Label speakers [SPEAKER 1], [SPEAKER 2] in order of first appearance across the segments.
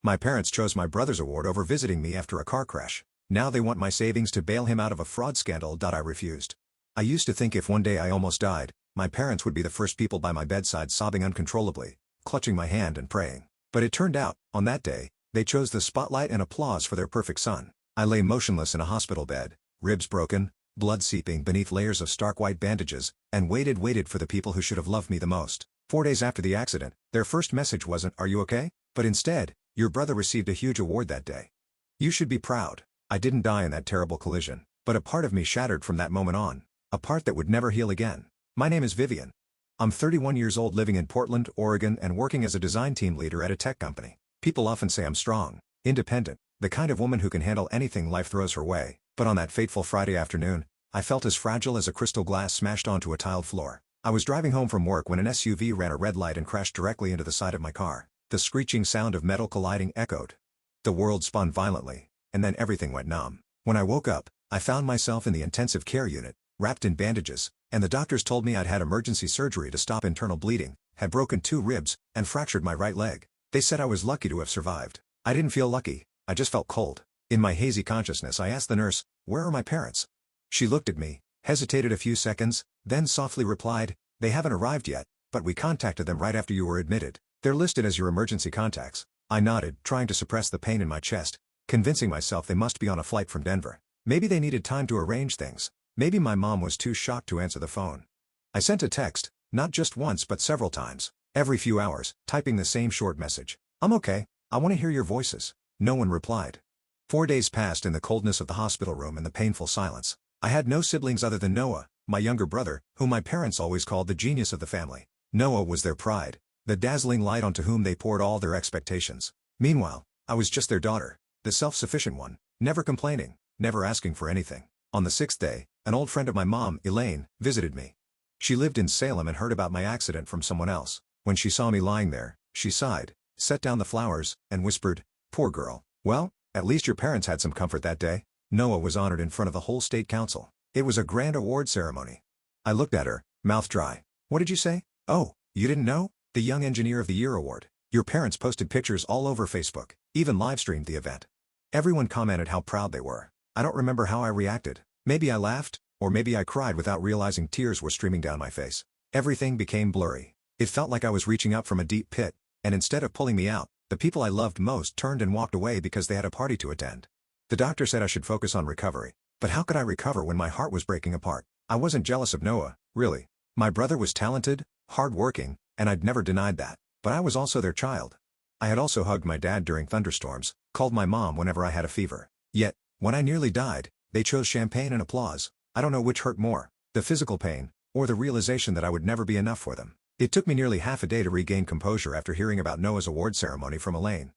[SPEAKER 1] My parents chose my brother's award over visiting me after a car crash. Now they want my savings to bail him out of a fraud scandal. I refused. I used to think if one day I almost died, my parents would be the first people by my bedside sobbing uncontrollably, clutching my hand and praying. But it turned out, on that day, they chose the spotlight and applause for their perfect son. I lay motionless in a hospital bed, ribs broken, blood seeping beneath layers of stark white bandages, and waited for the people who should have loved me the most. 4 days after the accident, their first message wasn't, "Are you okay?" But instead, "Your brother received a huge award that day. You should be proud." I didn't die in that terrible collision, but a part of me shattered from that moment on. A part that would never heal again. My name is Vivian. I'm 31 years old, living in Portland, Oregon, and working as a design team leader at a tech company. People often say I'm strong, independent, the kind of woman who can handle anything life throws her way. But on that fateful Friday afternoon, I felt as fragile as a crystal glass smashed onto a tiled floor. I was driving home from work when an SUV ran a red light and crashed directly into the side of my car. The screeching sound of metal colliding echoed. The world spun violently, and then everything went numb. When I woke up, I found myself in the intensive care unit, wrapped in bandages, and the doctors told me I'd had emergency surgery to stop internal bleeding, had broken 2 ribs, and fractured my right leg. They said I was lucky to have survived. I didn't feel lucky, I just felt cold. In my hazy consciousness I asked the nurse, "Where are my parents?" She looked at me, hesitated a few seconds, then softly replied, "They haven't arrived yet, but we contacted them right after you were admitted. They're listed as your emergency contacts." I nodded, trying to suppress the pain in my chest, convincing myself they must be on a flight from Denver. Maybe they needed time to arrange things. Maybe my mom was too shocked to answer the phone. I sent a text, not just once but several times, every few hours, typing the same short message. "I'm okay, I want to hear your voices." No one replied. 4 days passed in the coldness of the hospital room and the painful silence. I had no siblings other than Noah, my younger brother, whom my parents always called the genius of the family. Noah was their pride, the dazzling light onto whom they poured all their expectations. Meanwhile, I was just their daughter, the self-sufficient one, never complaining, never asking for anything. On the 6th day, an old friend of my mom, Elaine, visited me. She lived in Salem and heard about my accident from someone else. When she saw me lying there, she sighed, set down the flowers, and whispered, "Poor girl. Well, at least your parents had some comfort that day." Noah was honored in front of the whole state council. It was a grand award ceremony. I looked at her, mouth dry. "What did you say? Oh, you didn't know? The Young Engineer of the Year award. Your parents posted pictures all over Facebook, even live-streamed the event." Everyone commented how proud they were. I don't remember how I reacted. Maybe I laughed, or maybe I cried without realizing tears were streaming down my face. Everything became blurry. It felt like I was reaching up from a deep pit, and instead of pulling me out, the people I loved most turned and walked away because they had a party to attend. The doctor said I should focus on recovery. But how could I recover when my heart was breaking apart? I wasn't jealous of Noah, really. My brother was talented, hard-working, and I'd never denied that. But I was also their child. I had also hugged my dad during thunderstorms, called my mom whenever I had a fever. Yet, when I nearly died, they chose champagne and applause. I don't know which hurt more, the physical pain, or the realization that I would never be enough for them. It took me nearly half a day to regain composure after hearing about Noah's award ceremony from Elaine.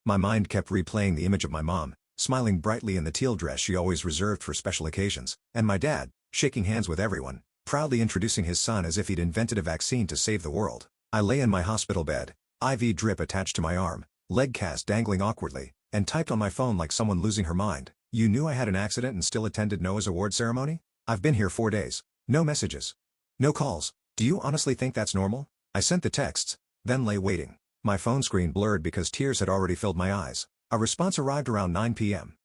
[SPEAKER 1] My mind kept replaying the image of my mom, smiling brightly in the teal dress she always reserved for special occasions, and my dad, shaking hands with everyone, proudly introducing his son as if he'd invented a vaccine to save the world. I lay in my hospital bed, IV drip attached to my arm, leg cast dangling awkwardly, and typed on my phone like someone losing her mind. "You knew I had an accident and still attended Noah's award ceremony? I've been here 4 days. No messages. No calls. Do you honestly think that's normal?" I sent the texts, then lay waiting. My phone screen blurred because tears had already filled my eyes. A response arrived around 9 p.m.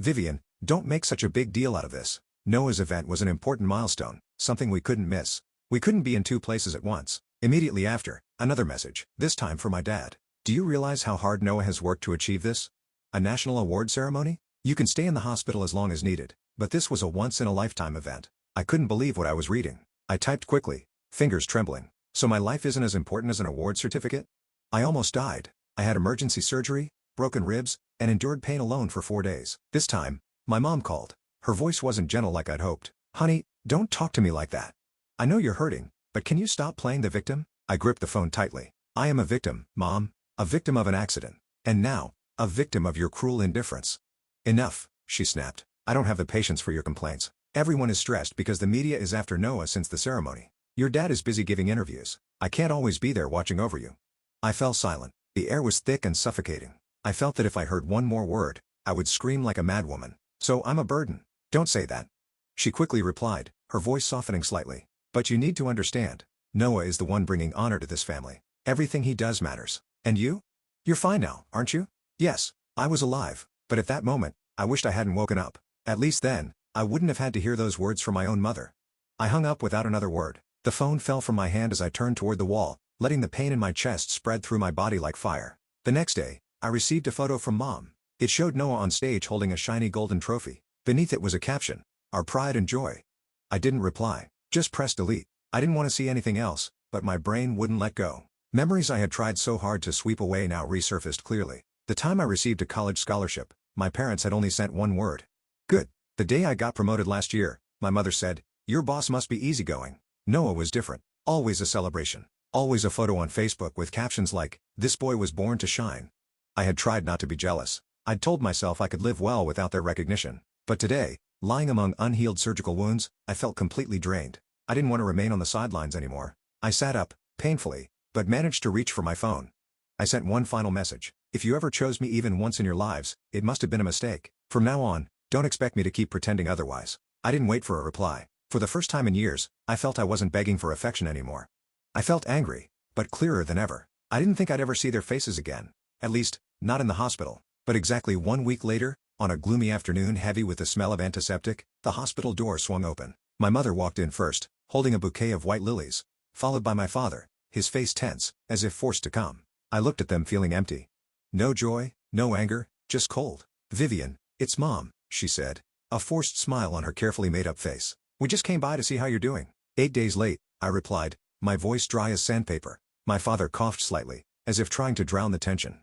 [SPEAKER 1] "Vivian, don't make such a big deal out of this. Noah's event was an important milestone, something we couldn't miss. We couldn't be in 2 places at once." Immediately after, another message, this time for my dad. "Do you realize how hard Noah has worked to achieve this? A national award ceremony? You can stay in the hospital as long as needed, but this was a once-in-a-lifetime event." I couldn't believe what I was reading. I typed quickly, fingers trembling. "So my life isn't as important as an award certificate?" I almost died. I had emergency surgery, broken ribs, and endured pain alone for 4 days. This time, my mom called. Her voice wasn't gentle like I'd hoped. "Honey, don't talk to me like that. I know you're hurting, but can you stop playing the victim?" I gripped the phone tightly. "I am a victim, Mom. A victim of an accident. And now, a victim of your cruel indifference." "Enough," she snapped. "I don't have the patience for your complaints. Everyone is stressed because the media is after Noah since the ceremony. Your dad is busy giving interviews. I can't always be there watching over you." I fell silent. The air was thick and suffocating. I felt that if I heard one more word, I would scream like a madwoman. "So I'm a burden." "Don't say that." She quickly replied, her voice softening slightly. "But you need to understand. Noah is the one bringing honor to this family. Everything he does matters. And you? You're fine now, aren't you?" Yes, I was alive, but at that moment, I wished I hadn't woken up. At least then, I wouldn't have had to hear those words from my own mother. I hung up without another word. The phone fell from my hand as I turned toward the wall, letting the pain in my chest spread through my body like fire. The next day, I received a photo from Mom. It showed Noah on stage holding a shiny golden trophy. Beneath it was a caption, "Our pride and joy." I didn't reply, just pressed delete. I didn't want to see anything else, but my brain wouldn't let go. Memories I had tried so hard to sweep away now resurfaced clearly. The time I received a college scholarship, my parents had only sent one word. Good. The day I got promoted last year, my mother said, "Your boss must be easygoing." Noah was different. Always a celebration. Always a photo on Facebook with captions like, "This boy was born to shine." I had tried not to be jealous. I'd told myself I could live well without their recognition. But today, lying among unhealed surgical wounds, I felt completely drained. I didn't want to remain on the sidelines anymore. I sat up, painfully, but managed to reach for my phone. I sent one final message. "If you ever chose me even once in your lives, it must have been a mistake. From now on, don't expect me to keep pretending otherwise." I didn't wait for a reply. For the first time in years, I felt I wasn't begging for affection anymore. I felt angry, but clearer than ever. I didn't think I'd ever see their faces again. At least, not in the hospital. But exactly 1 week later, on a gloomy afternoon heavy with the smell of antiseptic, the hospital door swung open. My mother walked in first, holding a bouquet of white lilies, followed by my father, his face tense, as if forced to calm. I looked at them feeling empty. No joy, no anger, just cold. "Vivian, it's Mom," she said, a forced smile on her carefully made-up face. "We just came by to see how you're doing." 8 days late, I replied, my voice dry as sandpaper. My father coughed slightly, as if trying to drown the tension.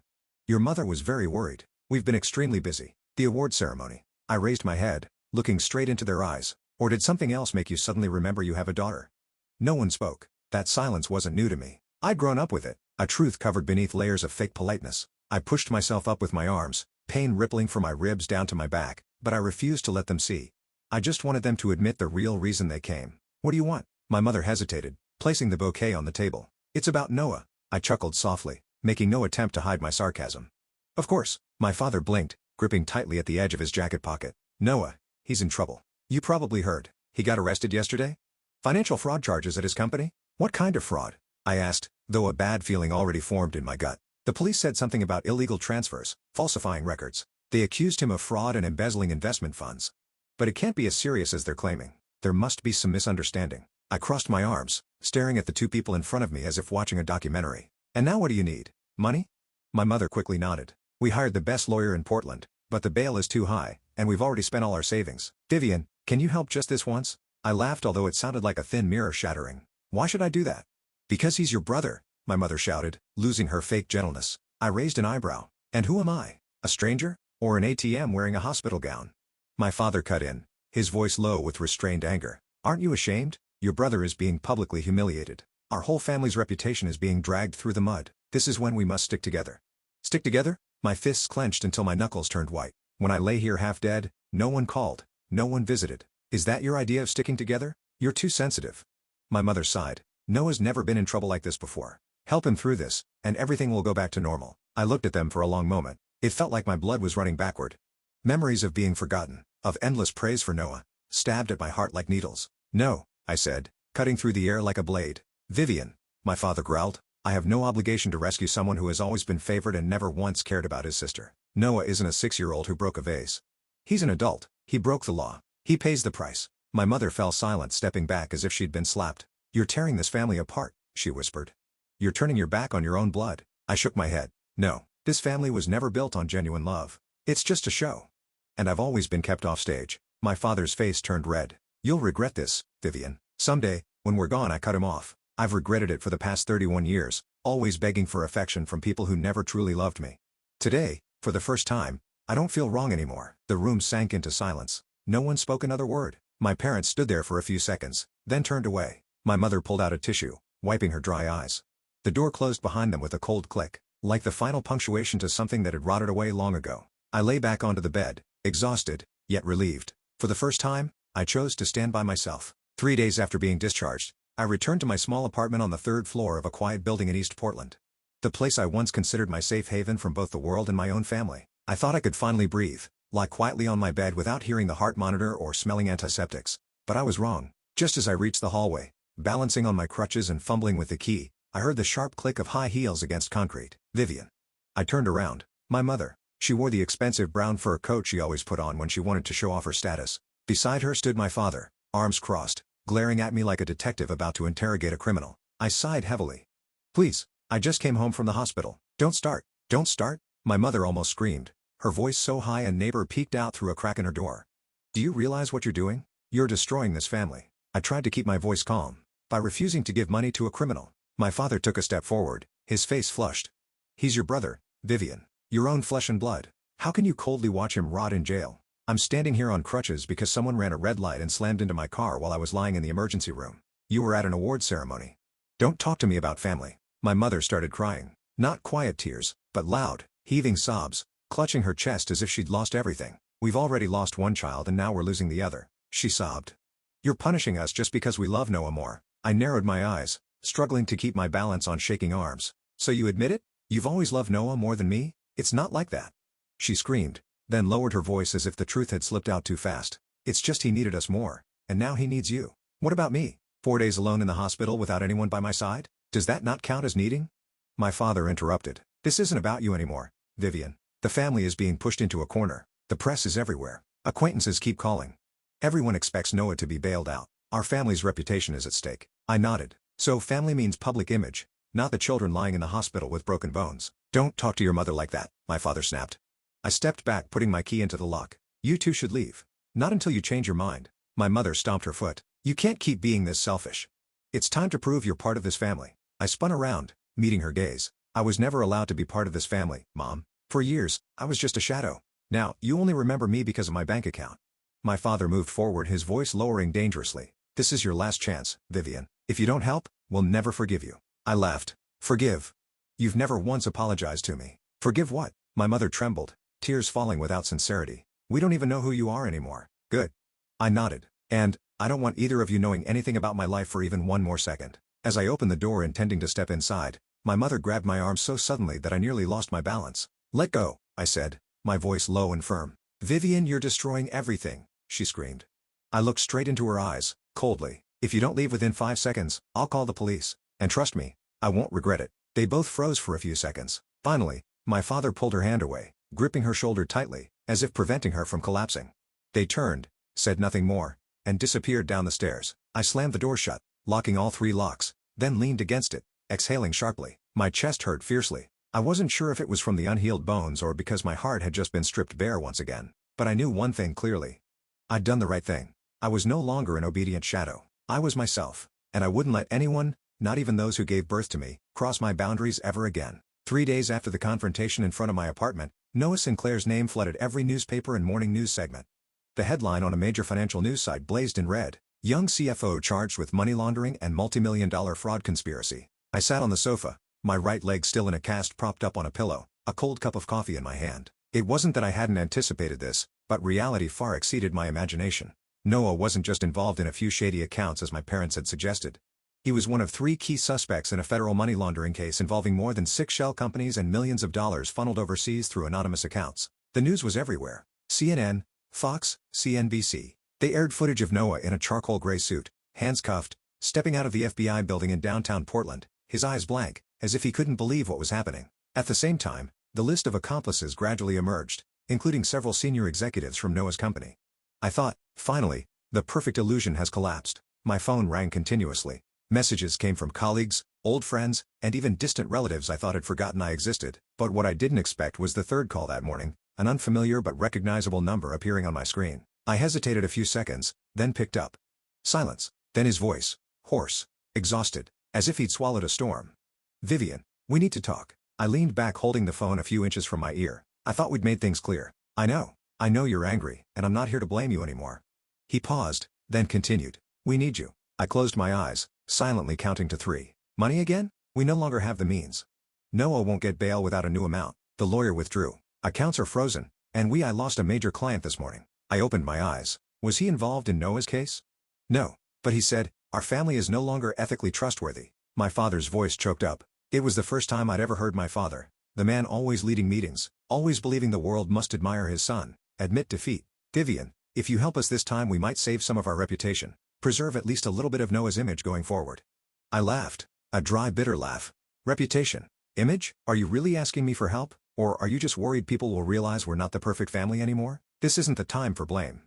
[SPEAKER 1] "Your mother was very worried. We've been extremely busy." "The award ceremony." I raised my head, looking straight into their eyes. "Or did something else make you suddenly remember you have a daughter?" No one spoke. That silence wasn't new to me. I'd grown up with it, a truth covered beneath layers of fake politeness. I pushed myself up with my arms, pain rippling from my ribs down to my back, but I refused to let them see. I just wanted them to admit the real reason they came. "What do you want?" My mother hesitated, placing the bouquet on the table. "It's about Noah." I chuckled softly, making no attempt to hide my sarcasm. "Of course." My father blinked, gripping tightly at the edge of his jacket pocket. "Noah, he's in trouble. You probably heard. He got arrested yesterday? Financial fraud charges at his company?" "What kind of fraud?" I asked, though a bad feeling already formed in my gut. "The police said something about illegal transfers, falsifying records. They accused him of fraud and embezzling investment funds. But it can't be as serious as they're claiming. There must be some misunderstanding." I crossed my arms, staring at the two people in front of me as if watching a documentary. "And now what do you need? Money?" My mother quickly nodded. "We hired the best lawyer in Portland, but the bail is too high, and we've already spent all our savings. Vivian, can you help just this once?" I laughed, although it sounded like a thin mirror shattering. "Why should I do that?" "Because he's your brother," my mother shouted, losing her fake gentleness. I raised an eyebrow. "And who am I? A stranger? Or an ATM wearing a hospital gown?" My father cut in, his voice low with restrained anger. "Aren't you ashamed? Your brother is being publicly humiliated. Our whole family's reputation is being dragged through the mud. This is when we must stick together." "Stick together?" My fists clenched until my knuckles turned white. "When I lay here half dead, no one called, no one visited. Is that your idea of sticking together? You're too sensitive." My mother sighed. "Noah's never been in trouble like this before. Help him through this, and everything will go back to normal." I looked at them for a long moment. It felt like my blood was running backward. Memories of being forgotten, of endless praise for Noah, stabbed at my heart like needles. "No," I said, cutting through the air like a blade. "Vivian," my father growled, "I have no obligation to rescue someone who has always been favored and never once cared about his sister. Noah isn't a 6-year-old who broke a vase. He's an adult. He broke the law. He pays the price." My mother fell silent, stepping back as if she'd been slapped. "You're tearing this family apart," she whispered. "You're turning your back on your own blood." I shook my head. "No, this family was never built on genuine love. It's just a show. And I've always been kept off stage." My father's face turned red. "You'll regret this, Vivian. Someday, when we're gone." I cut him off. "I've regretted it for the past 31 years, always begging for affection from people who never truly loved me. Today, for the first time, I don't feel wrong anymore." The room sank into silence. No one spoke another word. My parents stood there for a few seconds, then turned away. My mother pulled out a tissue, wiping her dry eyes. The door closed behind them with a cold click, like the final punctuation to something that had rotted away long ago. I lay back onto the bed, exhausted, yet relieved. For the first time, I chose to stand by myself. 3 days after being discharged, I returned to my small apartment on the 3rd floor of a quiet building in East Portland. The place I once considered my safe haven from both the world and my own family. I thought I could finally breathe, lie quietly on my bed without hearing the heart monitor or smelling antiseptics. But I was wrong. Just as I reached the hallway, balancing on my crutches and fumbling with the key, I heard the sharp click of high heels against concrete. "Vivian." I turned around. My mother, She wore the expensive brown fur coat she always put on when she wanted to show off her status. Beside her stood my father, arms crossed, glaring at me like a detective about to interrogate a criminal. I sighed heavily. "Please, I just came home from the hospital. Don't start. Don't start," my mother almost screamed, her voice so high a neighbor peeked out through a crack in her door. "Do you realize what you're doing? You're destroying this family." I tried to keep my voice calm. By refusing to give money to a criminal. My father took a step forward, his face flushed. "He's your brother, Vivian. Your own flesh and blood. How can you coldly watch him rot in jail? I'm standing here on crutches because someone ran a red light and slammed into my car while I was lying in the emergency room. You were at an award ceremony. Don't talk to me about family." My mother started crying. Not quiet tears, but loud, heaving sobs, clutching her chest as if she'd lost everything. "We've already lost one child and now we're losing the other," she sobbed. "You're punishing us just because we love Noah more." I narrowed my eyes, struggling to keep my balance on shaking arms. "So you admit it? You've always loved Noah more than me? It's not like that." She screamed, then lowered her voice as if the truth had slipped out too fast. "It's just he needed us more, and now he needs you. What about me? 4 days alone in the hospital without anyone by my side? Does that not count as needing?" My father interrupted. "This isn't about you anymore, Vivian. The family is being pushed into a corner. The press is everywhere. Acquaintances keep calling. Everyone expects Noah to be bailed out. Our family's reputation is at stake." I nodded. "So family means public image, not the children lying in the hospital with broken bones." "Don't talk to your mother like that," my father snapped. I stepped back, putting my key into the lock. "You two should leave. Not until you change your mind." My mother stomped her foot. "You can't keep being this selfish. It's time to prove you're part of this family." I spun around, meeting her gaze. "I was never allowed to be part of this family, Mom. For years, I was just a shadow. Now, you only remember me because of my bank account." My father moved forward, his voice lowering dangerously. "This is your last chance, Vivian. If you don't help, we'll never forgive you." I laughed. "Forgive? You've never once apologized to me." "Forgive what?" My mother trembled, tears falling without sincerity. "We don't even know who you are anymore." "Good." I nodded. "And, I don't want either of you knowing anything about my life for even one more second." As I opened the door intending to step inside, my mother grabbed my arm so suddenly that I nearly lost my balance. "Let go," I said, my voice low and firm. "Vivian, you're destroying everything," she screamed. I looked straight into her eyes, coldly. "If you don't leave within 5 seconds, I'll call the police. And trust me, I won't regret it." They both froze for a few seconds. Finally, my father pulled her hand away, gripping her shoulder tightly, as if preventing her from collapsing. They turned, said nothing more, and disappeared down the stairs. I slammed the door shut, locking all 3 locks, then leaned against it, exhaling sharply. My chest hurt fiercely. I wasn't sure if it was from the unhealed bones or because my heart had just been stripped bare once again. But I knew one thing clearly. I'd done the right thing. I was no longer an obedient shadow. I was myself, and I wouldn't let anyone, not even those who gave birth to me, cross my boundaries ever again. 3 days after the confrontation in front of my apartment, Noah Sinclair's name flooded every newspaper and morning news segment. The headline on a major financial news site blazed in red: "Young CFO charged with money laundering and multi-million-dollar fraud conspiracy." I sat on the sofa, my right leg still in a cast propped up on a pillow, a cold cup of coffee in my hand. It wasn't that I hadn't anticipated this, but reality far exceeded my imagination. Noah wasn't just involved in a few shady accounts as my parents had suggested. He was one of 3 key suspects in a federal money laundering case involving more than 6 shell companies and millions of dollars funneled overseas through anonymous accounts. The news was everywhere. CNN, Fox, CNBC. They aired footage of Noah in a charcoal gray suit, hands cuffed, stepping out of the FBI building in downtown Portland, his eyes blank, as if he couldn't believe what was happening. At the same time, the list of accomplices gradually emerged, including several senior executives from Noah's company. I thought, finally, the perfect illusion has collapsed. My phone rang continuously. Messages came from colleagues, old friends, and even distant relatives I thought had forgotten I existed. But what I didn't expect was the third call that morning, an unfamiliar but recognizable number appearing on my screen. I hesitated a few seconds, then picked up. Silence. Then his voice, hoarse, exhausted, as if he'd swallowed a storm. "Vivian, we need to talk." I leaned back holding the phone a few inches from my ear. "I thought we'd made things clear." I know you're angry, and I'm not here to blame you anymore." He paused, then continued. "We need you." I closed my eyes, silently counting to 3. "Money again? We no longer have the means. Noah won't get bail without a new amount." The lawyer withdrew. "Accounts are frozen, and I lost a major client this morning." I opened my eyes. Was he involved in Noah's case? No, but he said, "Our family is no longer ethically trustworthy." My father's voice choked up. It was the first time I'd ever heard my father, the man always leading meetings, always believing the world must admire his son, admit defeat. "Vivian, if you help us this time we might save some of our reputation, preserve at least a little bit of Noah's image going forward." I laughed, a dry bitter laugh. "Reputation? Image? Are you really asking me for help?" Or are you just worried people will realize we're not the perfect family anymore? This isn't the time for blame.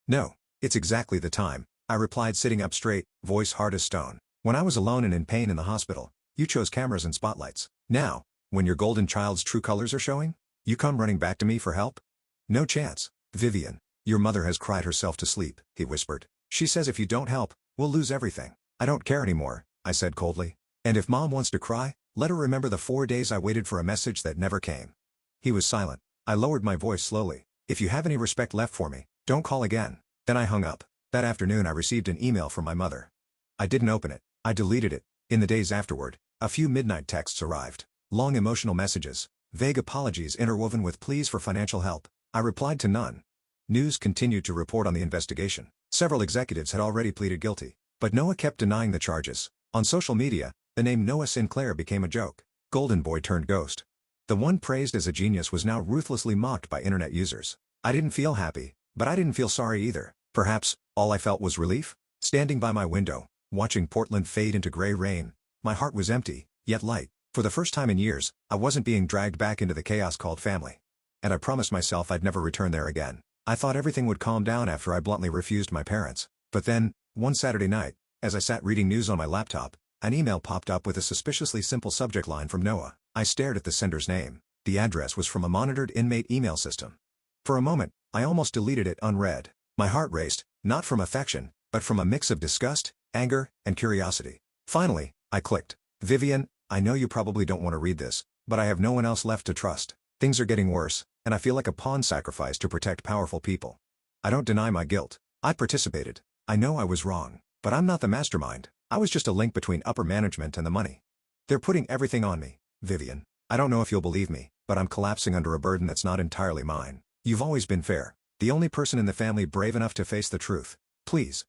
[SPEAKER 1] No, it's exactly the time, I replied, sitting up straight, voice hard as stone. When I was alone and in pain in the hospital, you chose cameras and spotlights. Now, when your golden child's true colors are showing, you come running back to me for help? No chance. Vivian, your mother has cried herself to sleep, he whispered. She says if you don't help, we'll lose everything. I don't care anymore, I said coldly. And if Mom wants to cry, let her remember the 4 days I waited for a message that never came. He was silent. I lowered my voice slowly. If you have any respect left for me, don't call again. Then I hung up. That afternoon I received an email from my mother. I didn't open it. I deleted it. In the days afterward, a few midnight texts arrived. Long emotional messages, vague apologies interwoven with pleas for financial help. I replied to none. News continued to report on the investigation. Several executives had already pleaded guilty, but Noah kept denying the charges. On social media, the name Noah Sinclair became a joke. Golden boy turned ghost. The one praised as a genius was now ruthlessly mocked by internet users. I didn't feel happy, but I didn't feel sorry either. Perhaps, all I felt was relief. Standing by my window, watching Portland fade into gray rain, my heart was empty, yet light. For the first time in years, I wasn't being dragged back into the chaos called family. And I promised myself I'd never return there again. I thought everything would calm down after I bluntly refused my parents. But then, one Saturday night, as I sat reading news on my laptop, an email popped up with a suspiciously simple subject line from Noah. I stared at the sender's name. The address was from a monitored inmate email system. For a moment, I almost deleted it unread. My heart raced, not from affection, but from a mix of disgust, anger, and curiosity. Finally, I clicked. Vivian, I know you probably don't want to read this, but I have no one else left to trust. Things are getting worse, and I feel like a pawn sacrificed to protect powerful people. I don't deny my guilt. I participated. I know I was wrong, but I'm not the mastermind. I was just a link between upper management and the money. They're putting everything on me, Vivian. I don't know if you'll believe me, but I'm collapsing under a burden that's not entirely mine. You've always been fair. The only person in the family brave enough to face the truth. Please.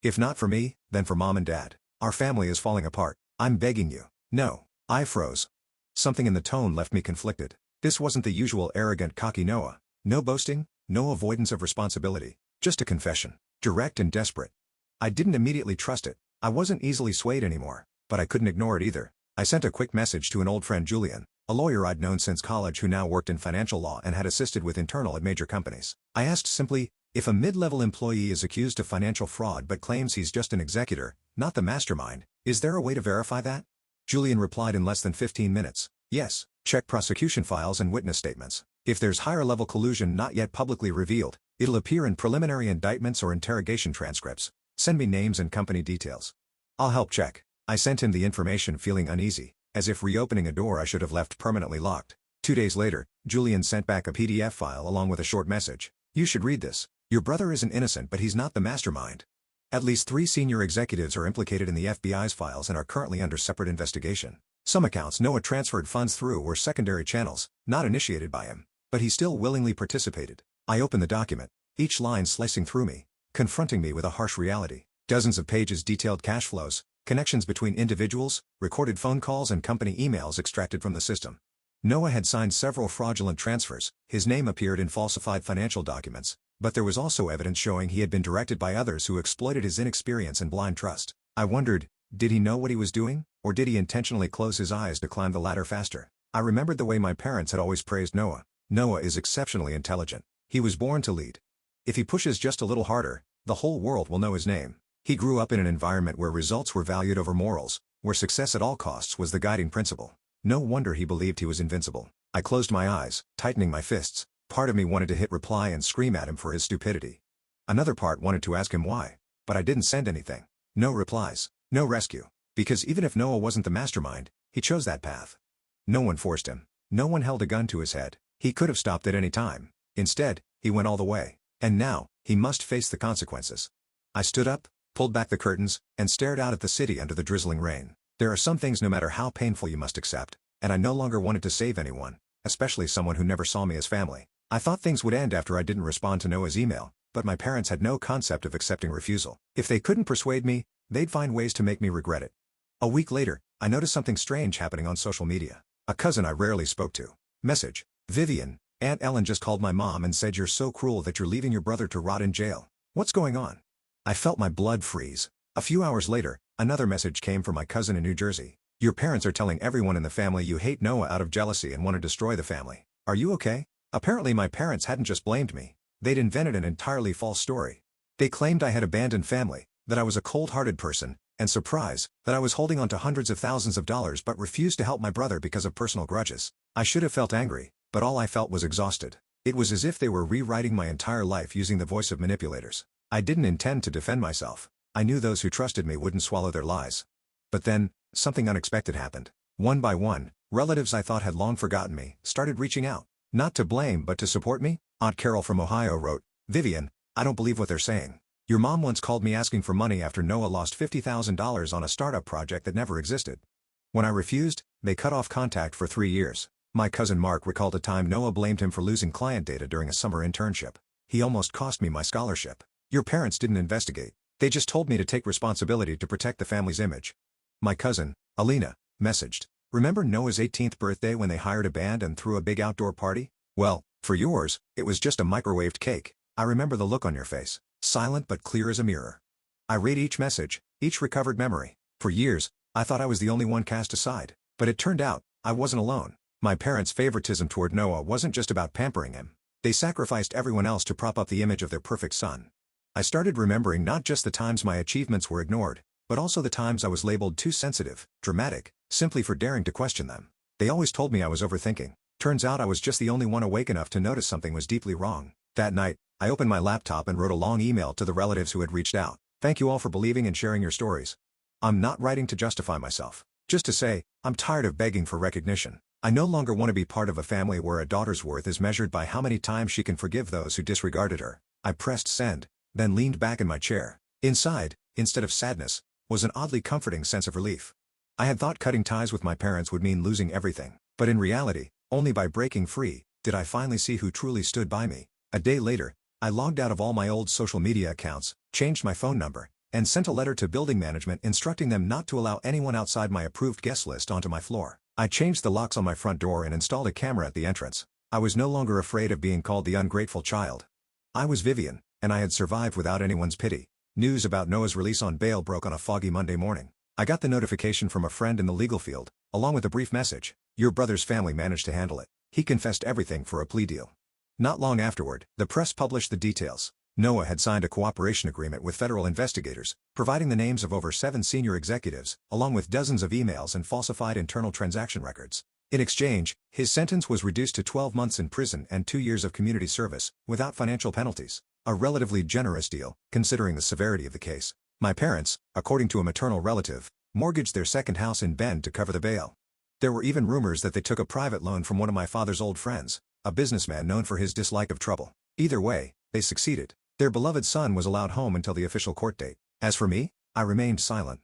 [SPEAKER 1] If not for me, then for Mom and Dad. Our family is falling apart. I'm begging you. No. I froze. Something in the tone left me conflicted. This wasn't the usual arrogant, cocky Noah. No boasting, no avoidance of responsibility. Just a confession. Direct and desperate. I didn't immediately trust it. I wasn't easily swayed anymore, but I couldn't ignore it either. I sent a quick message to an old friend, Julian, a lawyer I'd known since college who now worked in financial law and had assisted with internal at major companies. I asked simply, if a mid-level employee is accused of financial fraud but claims he's just an executor, not the mastermind, is there a way to verify that? Julian replied in less than 15 minutes. Yes, check prosecution files and witness statements. If there's higher-level collusion not yet publicly revealed, it'll appear in preliminary indictments or interrogation transcripts. Send me names and company details. I'll help check. I sent him the information, feeling uneasy, as if reopening a door I should have left permanently locked. 2 days later, Julian sent back a PDF file along with a short message. You should read this. Your brother isn't innocent, but he's not the mastermind. At least 3 senior executives are implicated in the FBI's files and are currently under separate investigation. Some accounts Noah transferred funds through were secondary channels, not initiated by him, but he still willingly participated. I opened the document, each line slicing through me, confronting me with a harsh reality. Dozens of pages detailed cash flows, connections between individuals, recorded phone calls and company emails extracted from the system. Noah had signed several fraudulent transfers, his name appeared in falsified financial documents, but there was also evidence showing he had been directed by others who exploited his inexperience and blind trust. I wondered, did he know what he was doing, or did he intentionally close his eyes to climb the ladder faster? I remembered the way my parents had always praised Noah. Noah is exceptionally intelligent. He was born to lead. If he pushes just a little harder, the whole world will know his name. He grew up in an environment where results were valued over morals, where success at all costs was the guiding principle. No wonder he believed he was invincible. I closed my eyes, tightening my fists. Part of me wanted to hit reply and scream at him for his stupidity. Another part wanted to ask him why, but I didn't send anything. No replies, no rescue. Because even if Noah wasn't the mastermind, he chose that path. No one forced him. No one held a gun to his head. He could have stopped at any time. Instead, he went all the way. And now, he must face the consequences. I stood up, pulled back the curtains, and stared out at the city under the drizzling rain. There are some things no matter how painful you must accept, and I no longer wanted to save anyone, especially someone who never saw me as family. I thought things would end after I didn't respond to Noah's email, but my parents had no concept of accepting refusal. If they couldn't persuade me, they'd find ways to make me regret it. A week later, I noticed something strange happening on social media. A cousin I rarely spoke to. Message. Vivian, Aunt Ellen just called my mom and said you're so cruel that you're leaving your brother to rot in jail. What's going on? I felt my blood freeze. A few hours later, another message came from my cousin in New Jersey. Your parents are telling everyone in the family you hate Noah out of jealousy and want to destroy the family. Are you okay? Apparently my parents hadn't just blamed me. They'd invented an entirely false story. They claimed I had abandoned family, that I was a cold-hearted person, and surprise, that I was holding on to hundreds of thousands of dollars but refused to help my brother because of personal grudges. I should have felt angry, but all I felt was exhausted. It was as if they were rewriting my entire life using the voice of manipulators. I didn't intend to defend myself. I knew those who trusted me wouldn't swallow their lies. But then, something unexpected happened. One by one, relatives I thought had long forgotten me started reaching out. Not to blame but to support me. Aunt Carol from Ohio wrote, "Vivian, I don't believe what they're saying. Your mom once called me asking for money after Noah lost $50,000 on a startup project that never existed. When I refused, they cut off contact for 3 years." My cousin Mark recalled a time Noah blamed him for losing client data during a summer internship. "He almost cost me my scholarship. Your parents didn't investigate. They just told me to take responsibility to protect the family's image." My cousin, Alina, messaged, "Remember Noah's 18th birthday when they hired a band and threw a big outdoor party? Well, for yours, it was just a microwaved cake. I remember the look on your face, silent but clear as a mirror." I read each message, each recovered memory. For years, I thought I was the only one cast aside. But it turned out, I wasn't alone. My parents' favoritism toward Noah wasn't just about pampering him. They sacrificed everyone else to prop up the image of their perfect son. I started remembering not just the times my achievements were ignored, but also the times I was labeled too sensitive, dramatic, simply for daring to question them. They always told me I was overthinking. Turns out I was just the only one awake enough to notice something was deeply wrong. That night, I opened my laptop and wrote a long email to the relatives who had reached out. "Thank you all for believing and sharing your stories. I'm not writing to justify myself. Just to say, I'm tired of begging for recognition. I no longer want to be part of a family where a daughter's worth is measured by how many times she can forgive those who disregarded her." I pressed send, then leaned back in my chair. Inside, instead of sadness, was an oddly comforting sense of relief. I had thought cutting ties with my parents would mean losing everything, but in reality, only by breaking free did I finally see who truly stood by me. A day later, I logged out of all my old social media accounts, changed my phone number, and sent a letter to building management instructing them not to allow anyone outside my approved guest list onto my floor. I changed the locks on my front door and installed a camera at the entrance. I was no longer afraid of being called the ungrateful child. I was Vivian, and I had survived without anyone's pity. News about Noah's release on bail broke on a foggy Monday morning. I got the notification from a friend in the legal field, along with a brief message. "Your brother's family managed to handle it. He confessed everything for a plea deal." Not long afterward, the press published the details. Noah had signed a cooperation agreement with federal investigators, providing the names of over 7 senior executives, along with dozens of emails and falsified internal transaction records. In exchange, his sentence was reduced to 12 months in prison and 2 years of community service, without financial penalties. A relatively generous deal, considering the severity of the case. My parents, according to a maternal relative, mortgaged their second house in Bend to cover the bail. There were even rumors that they took a private loan from one of my father's old friends, a businessman known for his dislike of trouble. Either way, they succeeded. Their beloved son was allowed home until the official court date. As for me, I remained silent.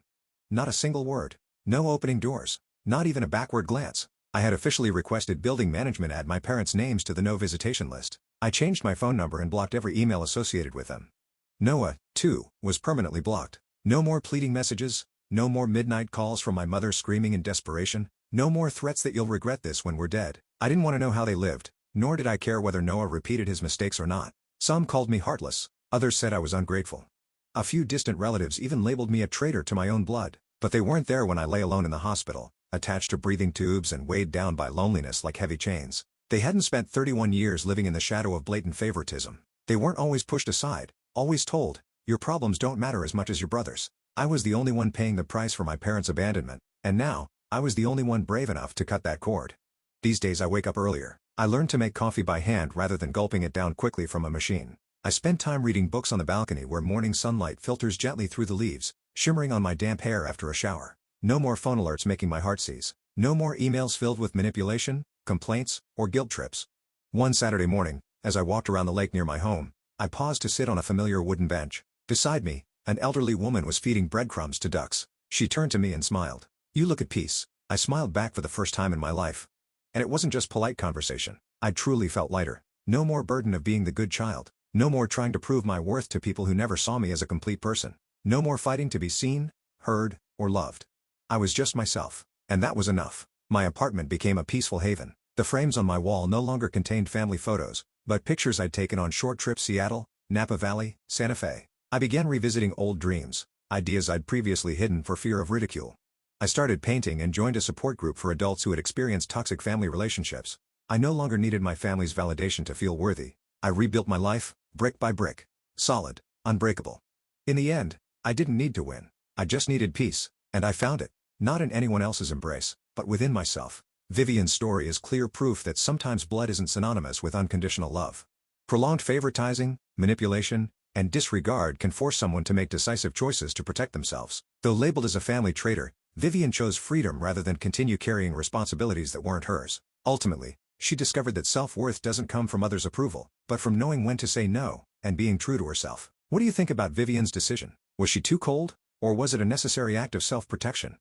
[SPEAKER 1] Not a single word. No opening doors. Not even a backward glance. I had officially requested building management add my parents' names to the no visitation list. I changed my phone number and blocked every email associated with them. Noah, too, was permanently blocked. No more pleading messages. No more midnight calls from my mother screaming in desperation. No more threats that "you'll regret this when we're dead." I didn't want to know how they lived, nor did I care whether Noah repeated his mistakes or not. Some called me heartless, others said I was ungrateful. A few distant relatives even labeled me a traitor to my own blood, but they weren't there when I lay alone in the hospital, attached to breathing tubes and weighed down by loneliness like heavy chains. They hadn't spent 31 years living in the shadow of blatant favoritism. They weren't always pushed aside, always told, "Your problems don't matter as much as your brother's." I was the only one paying the price for my parents' abandonment, and now, I was the only one brave enough to cut that cord. These days I wake up earlier. I learned to make coffee by hand rather than gulping it down quickly from a machine. I spend time reading books on the balcony where morning sunlight filters gently through the leaves, shimmering on my damp hair after a shower. No more phone alerts making my heart seize. No more emails filled with manipulation, complaints, or guilt trips. One Saturday morning, as I walked around the lake near my home, I paused to sit on a familiar wooden bench. Beside me, an elderly woman was feeding breadcrumbs to ducks. She turned to me and smiled. "You look at peace." I smiled back for the first time in my life. And it wasn't just polite conversation. I truly felt lighter. No more burden of being the good child. No more trying to prove my worth to people who never saw me as a complete person. No more fighting to be seen, heard, or loved. I was just myself. And that was enough. My apartment became a peaceful haven. The frames on my wall no longer contained family photos, but pictures I'd taken on short trips: Seattle, Napa Valley, Santa Fe. I began revisiting old dreams, ideas I'd previously hidden for fear of ridicule. I started painting and joined a support group for adults who had experienced toxic family relationships. I no longer needed my family's validation to feel worthy. I rebuilt my life, brick by brick. Solid, unbreakable. In the end, I didn't need to win. I just needed peace, and I found it. Not in anyone else's embrace, but within myself. Vivian's story is clear proof that sometimes blood isn't synonymous with unconditional love. Prolonged favoritizing, manipulation, and disregard can force someone to make decisive choices to protect themselves. Though labeled as a family traitor, Vivian chose freedom rather than continue carrying responsibilities that weren't hers. Ultimately, she discovered that self-worth doesn't come from others' approval, but from knowing when to say no, and being true to herself. What do you think about Vivian's decision? Was she too cold, or was it a necessary act of self-protection?